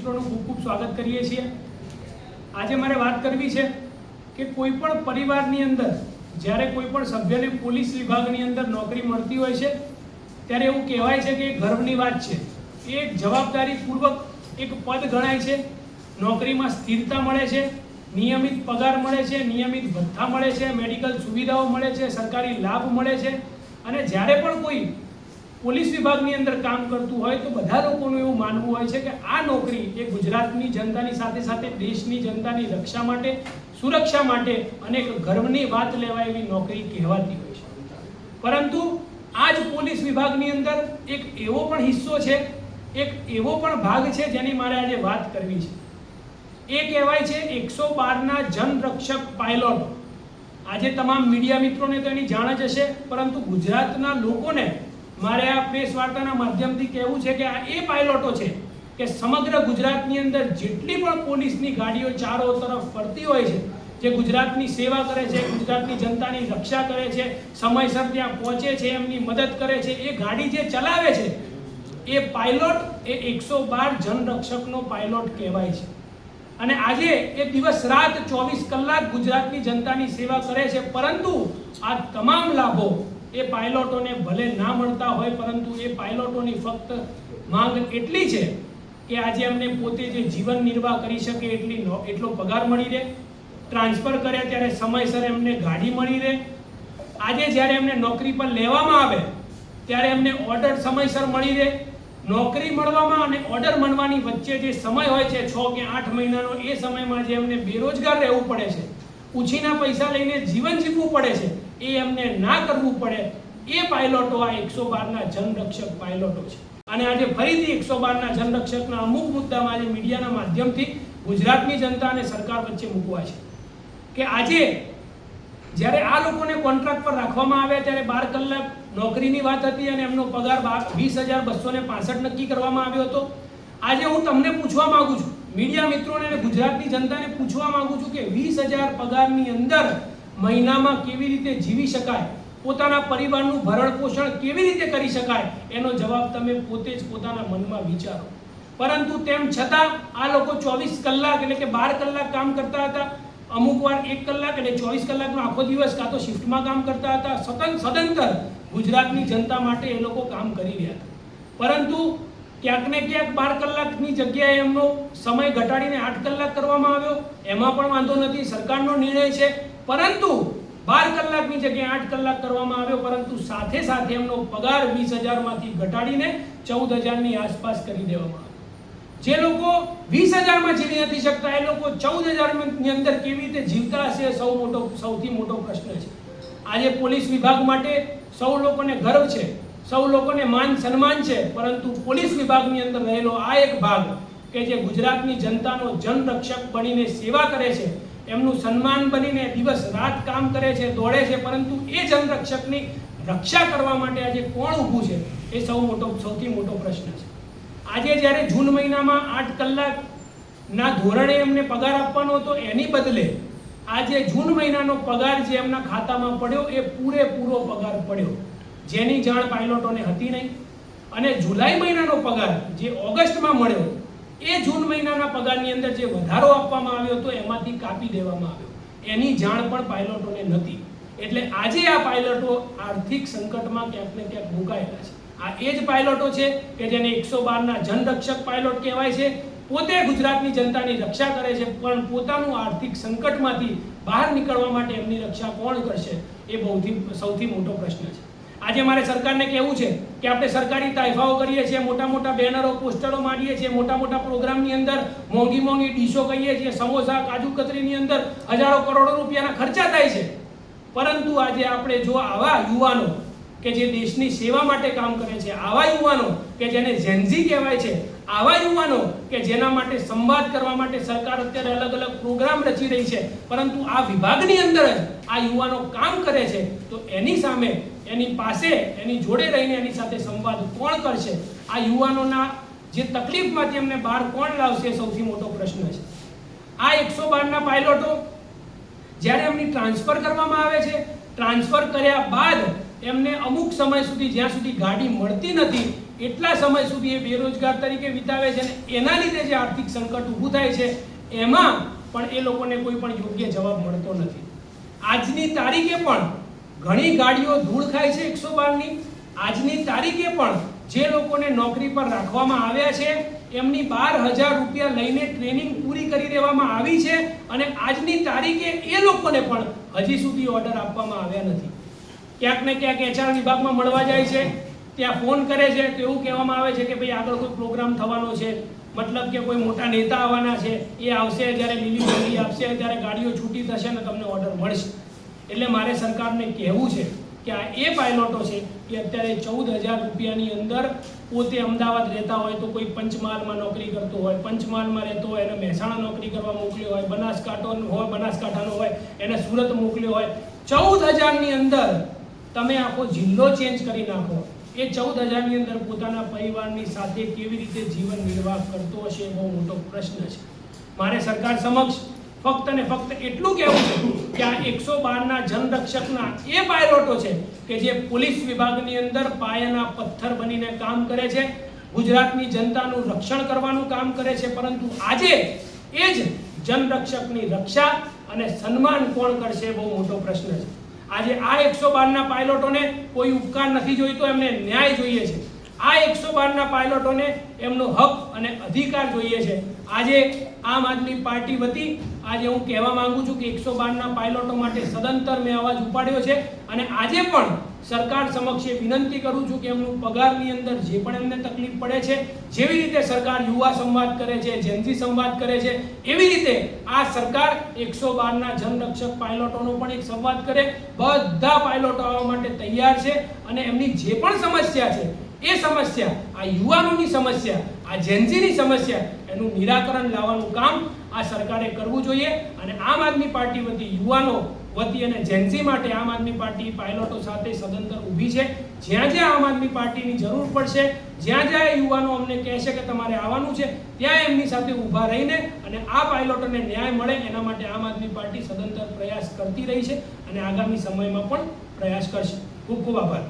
મિત્રોનું ખૂબ ખૂબ સ્વાગત કરીએ છીએ। આજે મારે વાત કરવી છે કે કોઈપણ પરિવારની અંદર જ્યારે કોઈપણ સભ્યને પોલીસ વિભાગની અંદર નોકરી મળતી હોય છે ત્યારે એવું કહેવાય છે કે ગર્વની વાત છે, એ જવાબદારીપૂર્વક એક પદ ગણાય છે। નોકરીમાં સ્થિરતા મળે છે, નિયમિત પગાર મળે છે, નિયમિત ભથ્થા મળે છે, મેડિકલ સુવિધાઓ મળે છે, સરકારી લાભ મળે છે। અને જ્યારે પણ કોઈ પોલીસ વિભાગની અંદર કામ કરતું હોય તો બધા લોકોનું એવું માનવું હોય છે કે આ નોકરી એ ગુજરાતની જનતાની સાથે સાથે દેશની જનતાની રક્ષા માટે, સુરક્ષા માટે અને એક ગર્વની વાત લેવાય એવી નોકરી કહેવાતી હોય છે। પરંતુ આ જ પોલીસ વિભાગની અંદર એક એવો પણ હિસ્સો છે, એક એવો પણ ભાગ છે જેની મારે આજે વાત કરવી છે। એ કહેવાય છે 112ના જનરક્ષક પાયલોટ। આજે તમામ મીડિયા મિત્રોને તો એની જાણ જ હશે, પરંતુ ગુજરાતના લોકોને મારે આ પ્રેસ વાર્તાના માધ્યમથી કહેવું છે કે આ એ પાયલોટો છે કે સમગ્ર ગુજરાતની અંદર જેટલી પણ પોલીસની ગાડીઓ ચારો તરફ ફરતી હોય છે, જે ગુજરાતની સેવા કરે છે, ગુજરાતની જનતાની રક્ષા કરે છે, સમયસર ત્યાં પહોંચે છે, એમની મદદ કરે છે, એ ગાડી જે ચલાવે છે એ પાયલોટ એ 112 જનરક્ષકનો પાયલોટ કહેવાય છે। અને આજે એ દિવસ રાત 24 કલાક ગુજરાતની જનતાની સેવા કરે છે, પરંતુ આ તમામ લાભો એ પાયલોટોને ભલે ના મળતા હોય, પરંતુ એ પાયલોટોની ફક્ત માંગ એટલી છે કે આજે એમને પોતે જે જીવન નિર્વાહ કરી શકે એટલો પગાર મળી રહે, ટ્રાન્સફર કરે ત્યારે સમયસર એમને ગાડી મળી રહે, આજે જ્યારે એમને નોકરી પર લેવામાં આવે ત્યારે એમને ઓર્ડર સમયસર મળી રહે। નોકરી મળવામાં અને ઓર્ડર મળવાની વચ્ચે જે સમય હોય છે 6 કે 8 મહિનાનો, એ સમયમાં જે એમને બેરોજગાર રહેવું પડે છે, ઉછીના પૈસા લઈને જીવન જીવવું પડે છે, એ એમને ના કરવું પડે, એ પાયલોટો આ 112ના જનરક્ષક પાયલોટો છે। અને આજે ફરીથી 112ના જનરક્ષકના અમુક મુદ્દામાં આજે મીડિયાના માધ્યમથી ગુજરાતની જનતા અને સરકાર વચ્ચે મૂકવા છે કે આજે જ્યારે આ લોકોને કોન્ટ્રાક્ટ પર રાખવામાં આવ્યા ત્યારે 12 કલાક નોકરીની વાત હતી અને એમનો પગાર 20,265 નક્કી કરવામાં આવ્યો હતો। આજે હું તમને પૂછવા માંગુ છું, મીડિયા મિત્રોને અને ગુજરાતની જનતાને પૂછવા માંગુ છું કે 20,000 પગારની અંદર મહિનામાં કેવી રીતે જીવી શકાય, પોતાના પરિવારનું ભરણ પોષણ કેવી રીતે કરી શકાય, એનો જવાબ તમે પોતે જ પોતાના મનમાં વિચારો। પરંતુ તેમ છતાં આ લોકો 24 કલાક એટલે કે 12 કલાક કામ કરતા હતા, અમુક વાર 1 કલાક એટલે 24 કલાકનો આખો દિવસ કાં તો શિફ્ટમાં કામ કરતા હતા, સદંતર ગુજરાતની જનતા માટે એ લોકો કામ કરી રહ્યા હતા। પરંતુ ક્યાંક ને ક્યાંક 12 કલાકની જગ્યાએ એમનો સમય ઘટાડીને 8 કલાક કરવામાં આવ્યો, એમાં પણ વાંધો નથી, સરકારનો નિર્ણય છે। પરંતુ 12 કલાકની જગ્યાએ 8 કલાક કરવામાં આવ્યો, પરંતુ સાથે સાથે એમનો પગાર 20,000માંથી ઘટાડીને 14,000ની આસપાસ કરી દેવામાં આવ્યો। જે લોકો 20,000માં જીવી નથી શકતા એ લોકો 14,000ની અંદર કેવી રીતે જીવતા હશે, સૌથી મોટો પ્રશ્ન છે। આજે પોલીસ વિભાગ માટે સૌ લોકોને ગર્વ છે, સૌ લોકોને માન સન્માન છે, પરંતુ પોલીસ વિભાગની અંદર રહેલો આ એક ભાગ કે જે ગુજરાતની જનતાનો જનરક્ષક બનીને સેવા કરે છે, એમનું સન્માન બનીને દિવસ રાત કામ કરે છે, દોડે છે, પરંતુ એ જનરક્ષકની રક્ષા કરવા માટે આજે કોણ ઊભું છે એ સૌથી મોટો પ્રશ્ન છે। આજે જ્યારે જૂન મહિનામાં 8 કલાકના ધોરણે એમને પગાર આપવાનો હતો, એની બદલે આજે જૂન મહિનાનો પગાર જે એમના ખાતામાં પડ્યો એ પૂરેપૂરો પગાર પડ્યો, જેની જાણ પાયલોટોને હતી નહીં। અને જુલાઈ મહિનાનો પગાર જે ઓગસ્ટમાં મળ્યો એ જૂન મહિનાના પગારની અંદર જે વધારો આપવામાં આવ્યો હતો એમાંથી કાપી દેવામાં આવ્યો, એની જાણ પણ પાયલોટોને નથી। એટલે આજે આ પાયલોટો આર્થિક સંકટમાં ક્યાંક ને ક્યાંક મુકાયેલા છે। આ એ જ પાયલોટો છે કે જેને 112ના જનરક્ષક પાયલોટ કહેવાય છે, પોતે ગુજરાતની જનતાની રક્ષા કરે છે, પણ પોતાનું આર્થિક સંકટમાંથી બહાર નીકળવા માટે એમની રક્ષા કોણ કરશે એ સૌથી મોટો પ્રશ્ન છે। આજે મારે સરકારને કહેવું છે કે આપણે સરકારી તાઇફાઓ કરીએ છીએ, મોટા મોટા બેનરો પોસ્ટરો માંડીએ છીએ, મોટા મોટા પ્રોગ્રામની અંદર મોંઘી ડીશો કહીએ છીએ, સમોસા કાજુ કતરીની અંદર હજારો કરોડો રૂપિયાના ખર્ચા થાય છે, પરંતુ આજે આપણે જો આવા યુવાનો કે જે દેશની સેવા માટે કામ કરે છે, આવા યુવાનો કે જેને જેન્ઝી કહેવાય છે, આવા યુવાનો કે જેના માટે સંવાદ કરવા માટે સરકાર અત્યારે અલગ અલગ પ્રોગ્રામ રચી રહી છે, પરંતુ આ વિભાગની અંદર જ આ યુવાનો કામ કરે છે, તો એની સામે એની પાસે એની જોડે રહીને એની સાથે સંવાદ કોણ કરશે, આ યુવાનોના જે તકલીફમાંથી એમને બહાર કોણ લાવશે, સૌથી મોટો પ્રશ્ન છે। આ 112ના પાયલોટો જ્યારે એમની ટ્રાન્સફર કરવામાં આવે છે, ટ્રાન્સફર કર્યા બાદ એમને અમુક સમય સુધી, જ્યાં સુધી ગાડી મળતી નથી એટલા સમય સુધી એ બેરોજગાર તરીકે વિતાવે છે, અને એના લીધે જે આર્થિક સંકટ ઊભું થાય છે એમાં પણ એ લોકોને કોઈ પણ યોગ્ય જવાબ મળતો નથી. આજની તારીખે પણ ઘણી ગાડીઓ ધૂળ ખાય છે 112ની. આજની તારીખે પણ જે લોકોને નોકરી પર રાખવામાં આવ્યા છે એમની 12,000 રૂપિયા લઈને ટ્રેનિંગ પૂરી કરી દેવામાં આવી છે, અને આજની તારીખે એ લોકોને પણ હજી સુધી ઓર્ડર આપવામાં આવ્યા નથી. ક્યાંક ને ક્યાંક HR વિભાગમાં મળવા જાય છે, ત્યાં ફોન કરે છે તો એવું કહેવામાં આવે છે કે ભાઈ આગળ કોઈ પ્રોગ્રામ થવાનો છે, મતલબ કે કોઈ મોટા નેતા આવવાના છે, એ આવશે જ્યારે લીલી ઝંડી આપશે ત્યારે ગાડીઓ છૂટી થશે અને તમને ઓર્ડર મળશે. એટલે મારે સરકારને કહેવું છે કે આ એ પાયલોટો છે એ અત્યારે 14,000 રૂપિયાની અંદર પોતે અમદાવાદ રહેતા હોય તો કોઈ પંચમહાલમાં નોકરી કરતો હોય, પંચમહાલમાં રહેતો હોય એને મહેસાણા નોકરી કરવા મોકલ્યો હોય, બનાસકાંઠાનો હોય એને સુરત મોકલ્યો હોય. 14,000ની અંદર તમે આખો જિલ્લો ચેન્જ કરી નાખો, એ 14,000ની અંદર પોતાના પરિવારની સાથે કેવી રીતે જીવન નિર્વાહ કરતો હશે એ બહુ મોટો પ્રશ્ન છે. મારે સરકાર સમક્ષ ફક્ત ને ફક્ત એટલું કહેવું છે કે આ 112ના જનરક્ષકના એ પાયલોટો છે કે જે પોલીસ વિભાગની અંદર પાયાના પથ્થર બનીને કામ કરે છે, ગુજરાતની જનતાનું રક્ષણ કરવાનું કામ કરે છે, પરંતુ આજે એ જ જનરક્ષકની રક્ષા અને સન્માન કોણ કરશે બહુ મોટો પ્રશ્ન છે. આજે આ 112ના પાયલોટોને કોઈ ઉપકાર નથી જોઈતો, એમને ન્યાય જોઈએ છે. આ 112ના પાયલોટોને એમનો હક અને અધિકાર જોઈએ છે. આજે આમ આદમી પાર્ટી વતી આજે હું કહેવા માંગુ છું કે 112ના પાયલોટો માટે સદંતર મેં અવાજ ઉપાડ્યો છે, અને આજે પણ સરકાર સમક્ષ વિનંતી કરું છું કે એમનું પગારની અંદર જે પણ એમને તકલીફ પડે છે, જેવી રીતે સરકાર યુવા સંવાદ કરે છે, જેનઝી સંવાદ કરે છે, એવી રીતે આ સરકાર 112ના જનરક્ષક પાયલોટોનો પણ એક સંવાદ કરે. બધા પાયલોટો આવવા માટે તૈયાર છે, અને એમની જે પણ સમસ્યા છે એ સમસ્યા, આ યુવાનોની સમસ્યા, આ જેનઝીની સમસ્યા, એનું નિરાકરણ લાવવાનું કામ આ સરકારે કરવું જોઈએ. અને આમ આદમી પાર્ટી વતી યુવાનો વતી અને જેનઝી માટે આમ આદમી પાર્ટી પાયલોટો સાથે સદંતર ઊભી છે. જ્યાં જ્યાં આમ આદમી પાર્ટીની જરૂર પડશે, જ્યાં જ્યાં યુવાનો અમને કહેશે કે તમારે આવવાનું છે, ત્યાં એમની સાથે ઊભા રહીને અને આ પાયલોટોને ન્યાય મળે એના માટે આમ આદમી પાર્ટી સદંતર પ્રયાસ કરતી રહી છે અને આગામી સમયમાં પણ પ્રયાસ કરશે. ખૂબ ખૂબ આભાર.